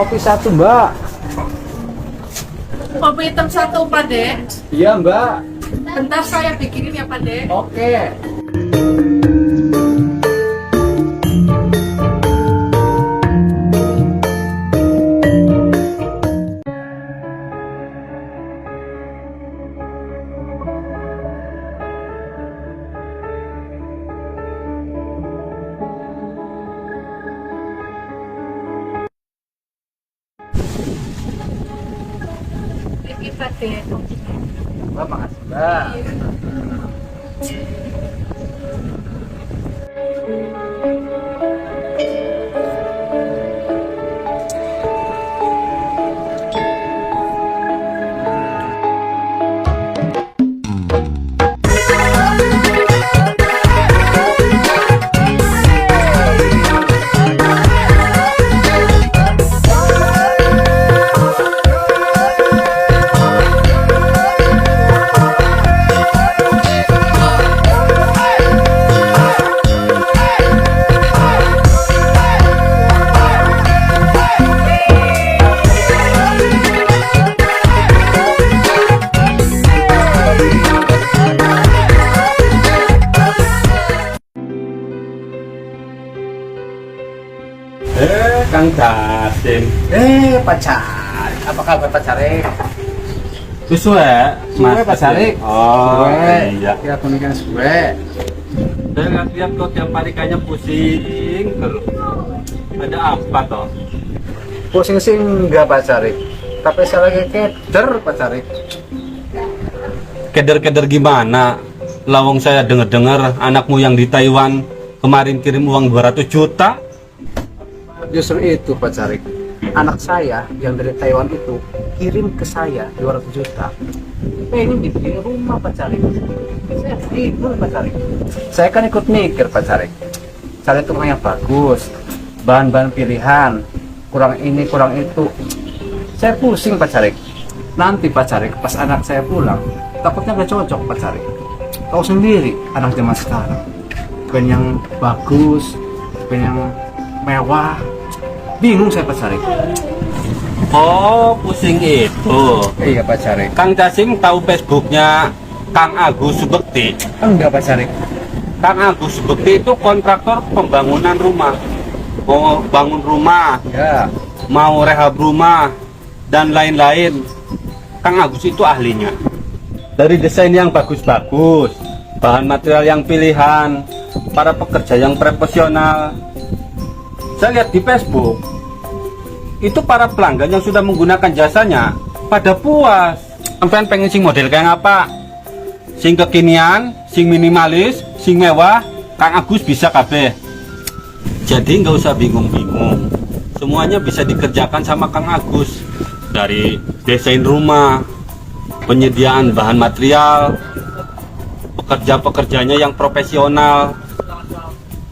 Kopi satu, Mbak. Kopi hitam satu, Pak Dek. Iya, Mbak. Bentar saya bikinin ya, Pak Dek. Oke. Ini Pak Dek. Mbak, makasih, Mbak. Kang Dasim. Pak Carik. Apa kabar, Pak Carik? Suwe, Suwe, Pak Carik. Oh, Suwe. iya. Ya, kuningan suwe. Saya lihat kok tiap hari kayaknya pusing terus. Ada apa toh? Pusing sih enggak, Pak Carik. Tapi saya lagi keder, Pak Carik. Keder-keder gimana? Lawang saya dengar-dengar anakmu yang di Taiwan kemarin kirim uang 200 juta. Justru itu, Pak Carik. Anak saya yang dari Taiwan itu kirim ke saya 200 juta. Pengen dibikin rumah, Pak Carik. Saya bingung, Pak Carik. Saya kan ikut mikir, Pak Carik. Cari rumah yang bagus, bahan-bahan pilihan, kurang ini, kurang itu. Saya pusing, Pak Carik. Nanti, Pak Carik, pas anak saya pulang, takutnya gak cocok, Pak Carik. Tahu sendiri, anak zaman sekarang. Pengen yang bagus, pengen yang mewah. Bingung saya, Pak Carik. Oh, pusing itu. Iya, Pak Carik. Kang Dasim tahu Facebooknya Kang Agus Subekti. Enggak, Pak Carik. Kang Agus Subekti itu kontraktor pembangunan rumah. Mau bangun rumah, Ya. mau rehab rumah, dan lain-lain. Kang Agus itu ahlinya. Dari desain yang bagus-bagus, bahan material yang pilihan, para pekerja yang profesional. Saya lihat di Facebook, itu para pelanggan yang sudah menggunakan jasanya pada puas. Sampai pengen sing model kayak apa? Sing kekinian, sing minimalis, sing mewah, Kang Agus bisa kabeh. Jadi nggak usah bingung-bingung, semuanya bisa dikerjakan sama Kang Agus. Dari desain rumah, penyediaan bahan material, pekerja-pekerjanya yang profesional.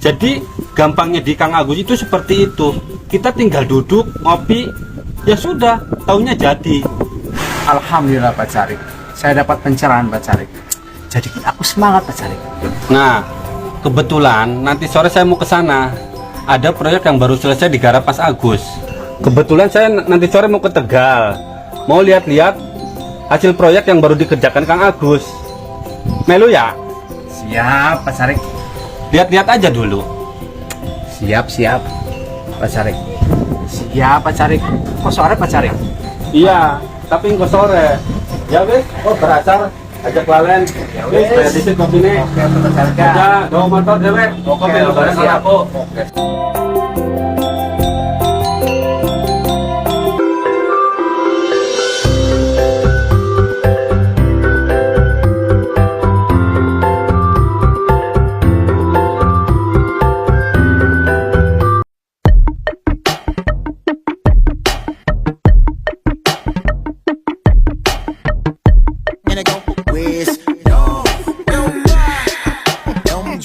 Jadi gampangnya di Kang Agus itu seperti itu. Kita tinggal duduk, ngopi, ya sudah, taunya jadi. Alhamdulillah, Pak Carik. Saya dapat pencerahan, Pak Carik. Jadi aku semangat, Pak Carik. Nah, kebetulan nanti sore saya mau ke sana. Ada proyek yang baru selesai digarap Mas Agus. Kebetulan saya nanti sore mau ke Tegal. Mau lihat-lihat hasil proyek yang baru dikerjakan Kang Agus. Melu ya? Siap, Pak Carik. Lihat-lihat aja dulu. Siap, Pak Carik. Siap, Pak Carik. Kok sore, Pak Carik? Iya, tapi engko sore. Ya wis, oh berasal ajak lalen. Wis, bayar disit kopine. Oke, Pak Carik. Ya, bawa motor dhewe. Oke, Kopi lu bareng siap. aku. Oke. Gonna go with no, no, no, no,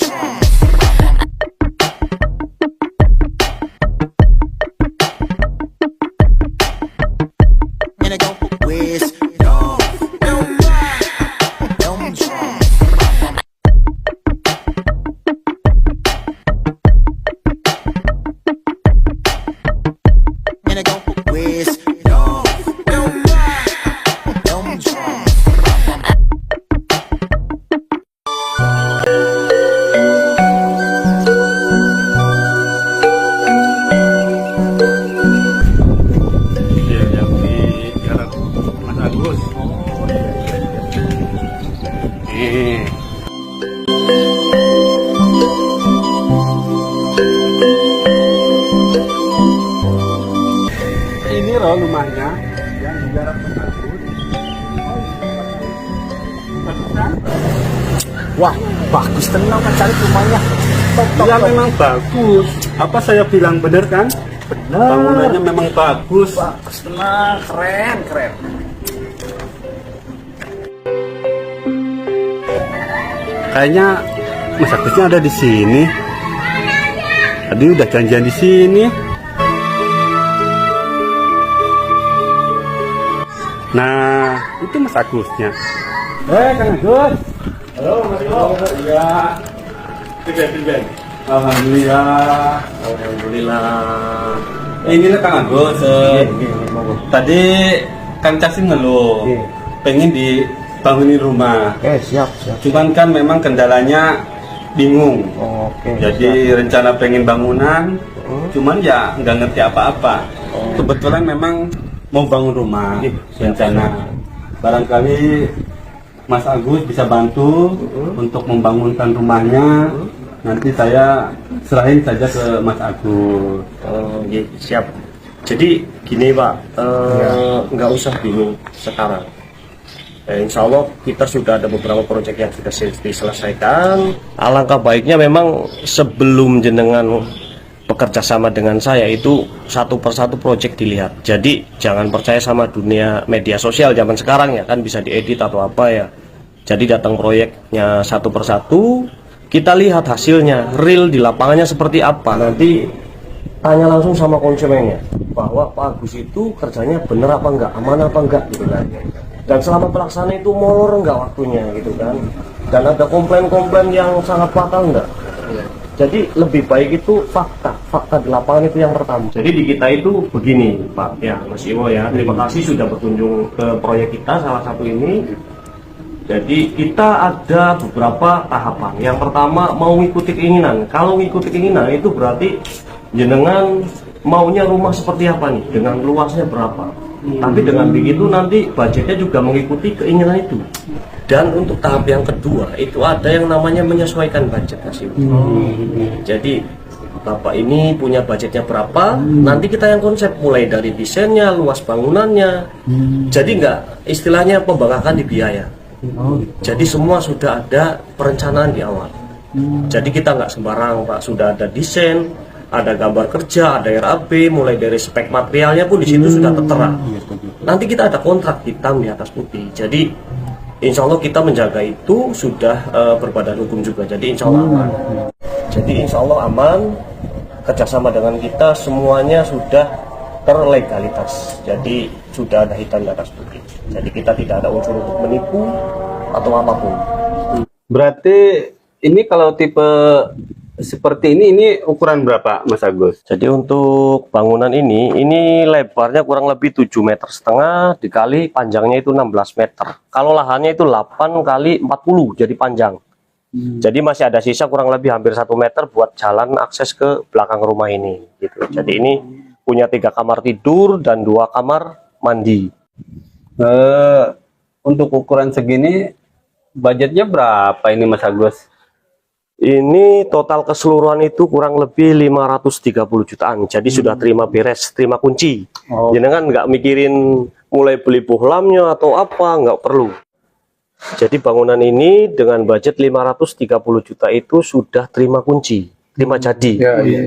Nih. Ini loh rumahnya yang di daerah Penanggut. Bagus kan? Wah, bagus tenang Pak Carik rumahnya. Ya memang bagus. Apa saya bilang benar kan? Benar. Bangunannya memang bagus. Bagus tenang, keren, keren. Kayaknya Mas Agusnya ada di sini. Tadi udah janjian di sini. Nah, itu Mas Agusnya. Kang Agus. Halo, Mas Agus. Iya. Tidak. Alhamdulillah. Ini lah Kang Agus. Tadi Kang Casim ngeluh. Pengen dibangunin rumah. Siap. Cuman kan memang kendalanya bingung. Oke. Jadi rencana pengen bangunan, cuman ya nggak ngerti apa-apa. Kebetulan memang mau bangun rumah, rencana. Barangkali Mas Agus bisa bantu untuk membangunkan rumahnya. Nanti saya serahin saja ke Mas Agus. Siap. Jadi gini Pak, nggak usah bingung sekarang. Insya Allah kita sudah ada beberapa proyek yang sudah diselesaikan. Alangkah baiknya memang sebelum jenengan bekerja sama dengan saya itu satu persatu proyek dilihat. Jadi jangan percaya sama dunia media sosial zaman sekarang ya kan, bisa diedit atau apa ya. Jadi datang proyeknya satu persatu, kita lihat hasilnya, real di lapangannya seperti apa. Nanti tanya langsung sama konsumennya bahwa Pak Agus itu kerjanya bener apa enggak, aman apa enggak gitu kan. Dan selama pelaksanaan itu molor enggak waktunya gitu kan. Dan ada komplain-komplain yang sangat fatal enggak. Jadi lebih baik itu fakta di lapangan itu yang pertama. Jadi di kita itu begini Pak ya Mas Iwo ya, terima kasih sudah berkunjung ke proyek kita salah satu ini. Jadi kita ada beberapa tahapan. Yang pertama mau ngikuti keinginan. Kalau ngikuti keinginan itu berarti jenengan maunya rumah seperti apa nih, dengan luasnya berapa. Tapi dengan begitu nanti budgetnya juga mengikuti keinginan itu. Dan untuk tahap yang kedua itu ada yang namanya menyesuaikan budget Mas Ibu. Jadi Bapak ini punya budgetnya berapa, nanti kita yang konsep mulai dari desainnya, luas bangunannya. Jadi nggak istilahnya pembangkakan di biaya. Jadi semua sudah ada perencanaan di awal. Jadi kita nggak sembarang Pak, sudah ada desain, ada gambar kerja, ada RAB, mulai dari spek materialnya pun di situ sudah tertera. Nanti kita ada kontrak hitam di atas putih. Jadi insya Allah kita menjaga itu sudah berbadan hukum juga. Jadi insya Allah aman. Jadi insya Allah aman. Kerjasama dengan kita semuanya sudah terlegalitas. Jadi sudah ada hitam di atas putih. Jadi kita tidak ada unsur untuk menipu atau apapun. Berarti ini kalau tipe seperti ini ukuran berapa Mas Agus? Jadi untuk bangunan ini lebarnya kurang lebih 7,5 meter dikali panjangnya itu 16 meter. Kalau lahannya itu 8 kali 40 jadi panjang. Jadi masih ada sisa kurang lebih hampir 1 meter buat jalan akses ke belakang rumah ini gitu. Jadi ini punya 3 kamar tidur dan 2 kamar mandi. Untuk ukuran segini budgetnya berapa ini Mas Agus? Ini total keseluruhan itu kurang lebih 530 jutaan. Jadi sudah terima beres, terima kunci. Jadi kan nggak mikirin mulai beli bohlamnya atau apa, nggak perlu. Jadi bangunan ini dengan budget 530 juta itu sudah terima kunci, terima jadi.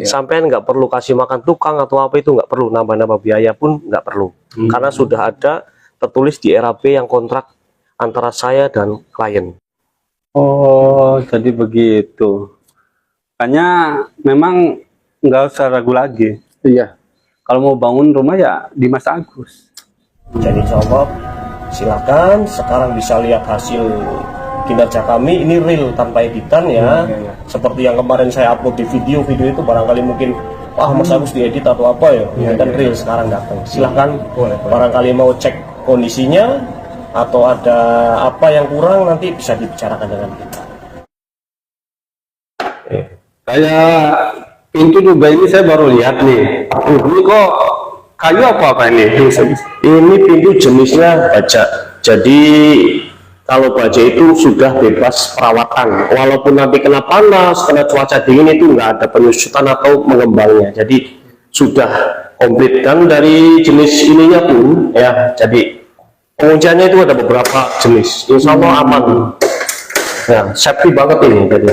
Sampean nggak perlu kasih makan tukang atau apa, itu nggak perlu, nambah-nambah biaya pun nggak perlu. Karena sudah ada tertulis di RAB yang kontrak antara saya dan klien. Oh, jadi begitu. Makanya memang nggak usah ragu lagi. Iya. Kalau mau bangun rumah ya di Mas Agus. Jadi coba silakan sekarang bisa lihat hasil kinerja kami. Ini real tanpa editan ya. Seperti yang kemarin saya upload di video itu barangkali mungkin Mas Agus diedit atau apa ya. Dan real sekarang datang. Silahkan barangkali mau cek kondisinya atau ada apa yang kurang nanti bisa dibicarakan dengan kita. Kayak pintu juga ini saya baru lihat nih. Ini kok kayu apa ini? Ini pintu jenisnya baja. Jadi kalau baja itu sudah bebas perawatan, walaupun nanti kena panas, kena cuaca dingin itu nggak ada penyusutan atau mengembangnya. Jadi sudah komplit. Dan dari jenis ininya pun ya, jadi pengunciannya itu ada beberapa jenis. Insya Allah aman. Ya, safety banget ini jadi.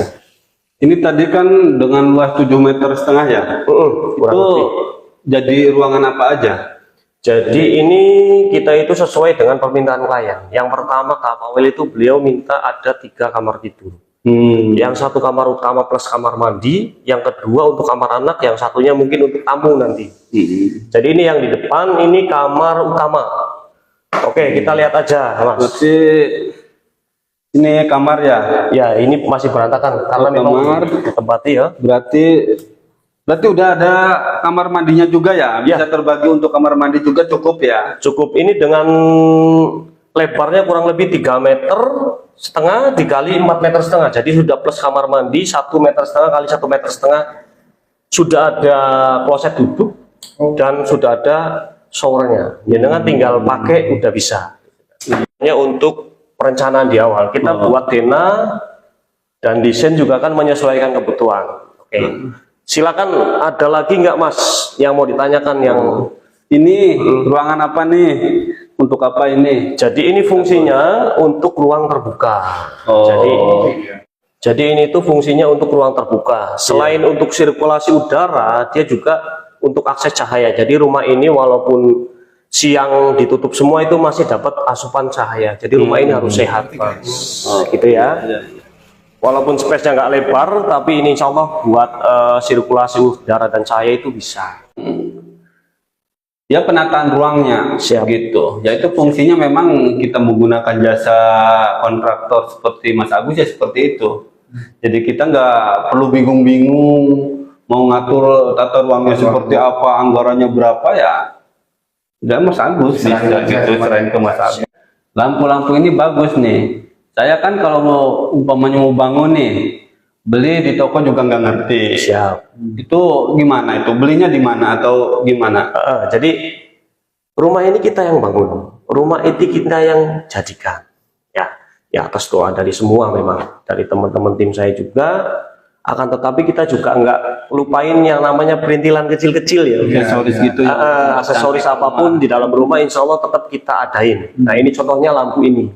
Ini tadi kan dengan luas 7,5 meter ya. Kurang Itu lebih. jadi ruangan apa aja? Jadi ini kita itu sesuai dengan permintaan klien. Yang pertama Kak Pawel itu beliau minta ada 3 kamar tidur. Yang satu kamar utama plus kamar mandi, yang kedua untuk kamar anak, yang satunya mungkin untuk tamu nanti. Jadi ini yang di depan ini kamar utama. Oke, kita lihat aja, Mas. Berarti ini kamar ya. Ya, ini masih berantakan karena memang Kamar. ditempati ya. Berarti udah ada kamar mandinya juga ya? Bisa terbagi untuk kamar mandi juga cukup ya? Cukup ini dengan lebarnya kurang lebih 3,5 meter dikali 4,5 meter. Jadi sudah plus kamar mandi 1,5 meter kali 1,5 meter. Sudah ada kloset duduk dan sudah ada showernya. Ya dengan tinggal pakai udah bisa. Ini untuk perencanaan di awal. Kita buat dena dan desain juga kan menyesuaikan kebutuhan. Oke. Silakan, ada lagi nggak Mas yang mau ditanyakan yang Ini ruangan apa nih? Untuk apa ini? jadi ini fungsinya untuk ruang terbuka. Jadi ini tuh fungsinya untuk ruang terbuka. Selain untuk sirkulasi udara, dia juga untuk akses cahaya. Jadi rumah ini walaupun siang ditutup semua itu masih dapat asupan cahaya. Jadi rumah ini harus sehat, gitu ya. Walaupun space-nya nggak lebar, tapi ini insya Allah buat sirkulasi udara dan cahaya itu bisa. Ya penataan ruangnya, Siap. gitu. Ya itu fungsinya memang kita menggunakan jasa kontraktor seperti Mas Agus ya seperti itu. Jadi kita nggak perlu bingung-bingung mau ngatur tata ruangnya seperti apa, anggarannya berapa ya. Udah Mas Agus bisa gitu, serahin ke Mas Agus. Lampu-lampu ini bagus nih. Saya kan kalau mau umpamanya mau bangun nih, beli di toko juga nggak ngerti. Siap. Itu gimana itu? Belinya di mana atau gimana? Jadi rumah ini kita yang bangun, rumah itu kita yang jadikan. Ya atas doa dari semua memang, dari teman-teman tim saya juga. Akan tetapi kita juga nggak lupain yang namanya perintilan kecil-kecil ya. Aksesoris gitu ya. Aksesoris apapun di dalam rumah, insya Allah tetap kita adain. Nah ini contohnya lampu ini.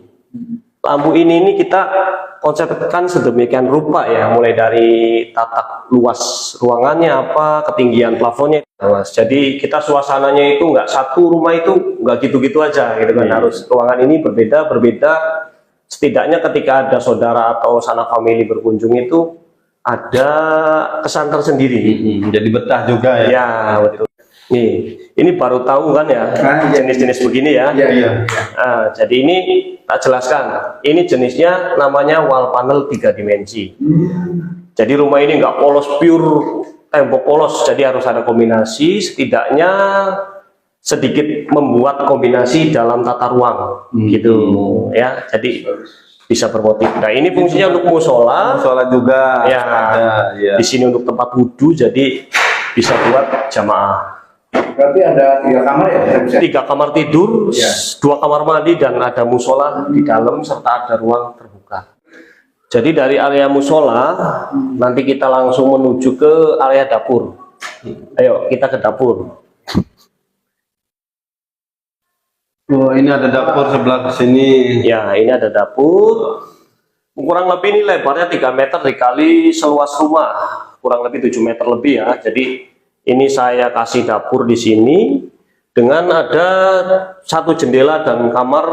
Lampu ini kita konsepkan sedemikian rupa ya, mulai dari tata luas ruangannya apa, ketinggian plafonnya. Nah, jadi kita suasananya itu nggak satu rumah itu nggak gitu-gitu aja gitu kan, harus ruangan ini berbeda. Setidaknya ketika ada saudara atau sanak famili berkunjung itu ada kesan tersendiri. Jadi betah juga ya. Ya betul. Nih, ini baru tahu kan ya jenis-jenis begini ya. Iya. Nah, jadi ini tak jelaskan. Ini jenisnya namanya wall panel 3 dimensi. Jadi rumah ini nggak polos pure tembok polos, jadi harus ada kombinasi. Setidaknya sedikit membuat kombinasi dalam tata ruang, gitu ya. Jadi bisa bermotif. Nah ini fungsinya untuk musola. Sholat juga. Ya. Ada, ya. Di sini untuk tempat wudhu, jadi bisa buat jamaah. Berarti ada 3 kamar ya? 3 kamar tidur, 2 kamar mandi, dan ada musola di dalam serta ada ruang terbuka. Jadi dari area musola nanti kita langsung menuju ke area dapur. Ayo kita ke dapur. Oh, ini ada dapur sebelah sini. Ya ini ada dapur. Kurang lebih ini lebarnya 3 meter dikali seluas rumah, kurang lebih 7 meter lebih ya. Jadi ini saya kasih dapur di sini dengan ada 1 jendela dan kamar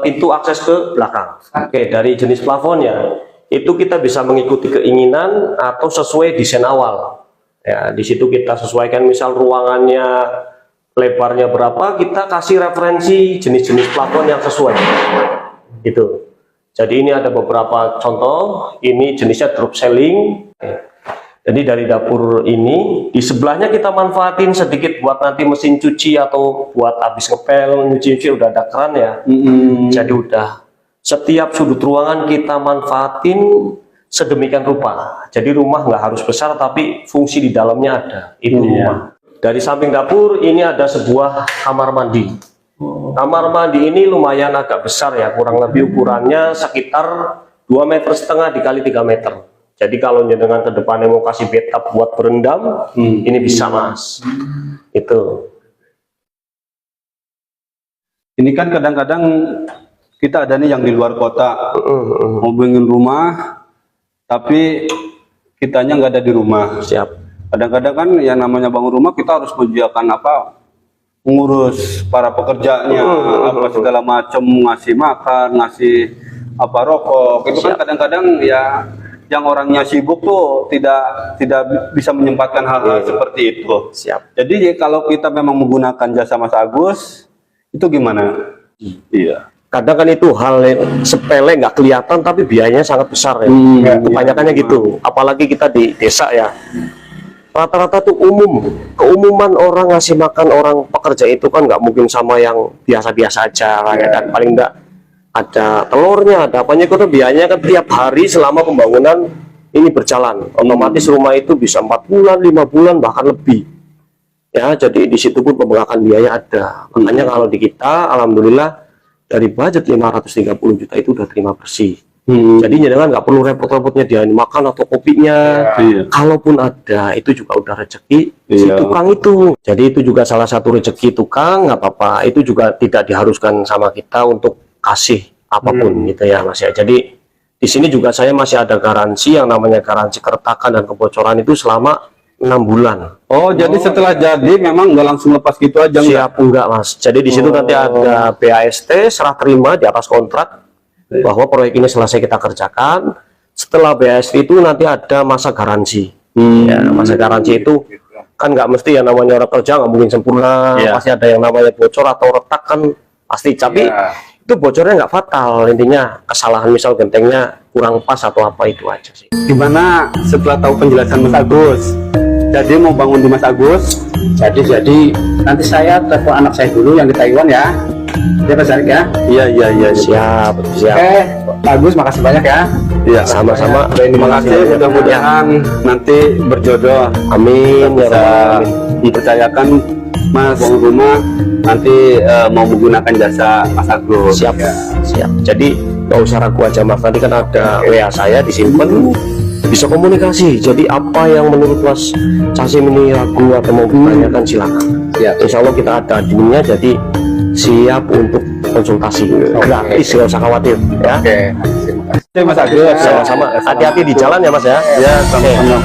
pintu akses ke belakang. Oke, dari jenis plafonnya itu kita bisa mengikuti keinginan atau sesuai desain awal. Ya, di situ kita sesuaikan, misal ruangannya lebarnya berapa, kita kasih referensi jenis-jenis plafon yang sesuai. Gitu. Jadi ini ada beberapa contoh. Ini jenisnya drop ceiling. Jadi dari dapur ini, di sebelahnya kita manfaatin sedikit buat nanti mesin cuci atau buat habis ngepel, nyuci udah ada keran ya. Jadi udah setiap sudut ruangan kita manfaatin sedemikian rupa. Jadi rumah nggak harus besar, tapi fungsi di dalamnya ada. Itu rumah. Dari samping dapur ini ada sebuah kamar mandi. Kamar mandi ini lumayan agak besar ya, kurang lebih ukurannya sekitar 2,5 meter dikali 3 meter. Jadi kalau jenengan ke depannya mau kasih bathtub buat berendam, ini bisa mas. Itu. Ini kan kadang-kadang kita ada nih yang di luar kota, mau bangun rumah, tapi kitanya nggak ada di rumah. Siap. Kadang-kadang kan yang namanya bangun rumah kita harus menyediakan apa, mengurus para pekerjanya, apa segala macam, ngasih makan, ngasih apa rokok. Itu kan kadang-kadang ya yang orangnya sibuk tuh tidak bisa menyempatkan hal-hal seperti itu. Siap. Jadi kalau kita memang menggunakan jasa Mas Agus, itu gimana? Iya. Kadang kan itu hal yang sepele nggak kelihatan tapi biayanya sangat besar ya. Kebanyakannya gitu. Apalagi kita di desa ya. Rata-rata tuh keumuman orang ngasih makan orang pekerja itu kan nggak mungkin sama yang biasa-biasa aja lah ya kan. Paling nggak ada telurnya, ada apanya, itu biayanya kan tiap hari selama pembangunan ini berjalan. Otomatis rumah itu bisa 4 bulan, 5 bulan bahkan lebih. Ya, jadi di situ pun pembengkakan biaya ada. Makanya kalau di kita, alhamdulillah dari budget 530 juta itu udah terima bersih. Jadi jangan nggak perlu repot-repot nyediain makan atau kopinya. Kalaupun ada, itu juga udah rezeki si tukang itu. Jadi itu juga salah satu rezeki tukang, nggak apa-apa. Itu juga tidak diharuskan sama kita untuk kasih apapun gitu ya Mas ya. Jadi di sini juga saya masih ada garansi yang namanya garansi keretakan dan kebocoran itu selama 6 bulan. Oh, jadi setelah jadi memang nggak langsung lepas gitu aja? Siap, enggak mas. Jadi di situ nanti ada BAST serah terima di atas kontrak bahwa proyek ini selesai kita kerjakan. Setelah BAST itu nanti ada masa garansi. Ya, masa garansi itu kan nggak mesti yang namanya orang kerja nggak mungkin sempurna. Pasti ada yang namanya bocor atau retak kan pasti. Tapi itu bocornya nggak fatal, intinya kesalahan misal gentengnya kurang pas atau apa itu aja sih. Gimana setelah tahu penjelasan Mas Agus? Jadi mau bangun di Mas Agus? Jadi nanti saya telepon anak saya dulu yang di Taiwan ya. Ya Pak Zarik ya. Iya. Siap. Oke, Pak Agus makasih banyak ya. Iya. Sama-sama. Terima kasih. Mudah-mudahan nanti berjodoh. Amin. Ya Bisa Rabbal Alamin. dipercayakan Mas bangun rumah nanti mau menggunakan jasa Mas Agus. Siap. Siap. Jadi nggak usah ragu aja mas. Nanti kan ada WA saya disimpan. Bisa komunikasi. Jadi apa yang menurut Mas Casim ini ragu atau mau ditanyakan silakan. Insya Allah kita ada adminnya, jadi siap untuk konsultasi gratis, nggak usah khawatir ya. Oke. Terima kasih Mas Agus. Sama-sama. Hati-hati di jalan ya Mas ya. Ya, sama-sama.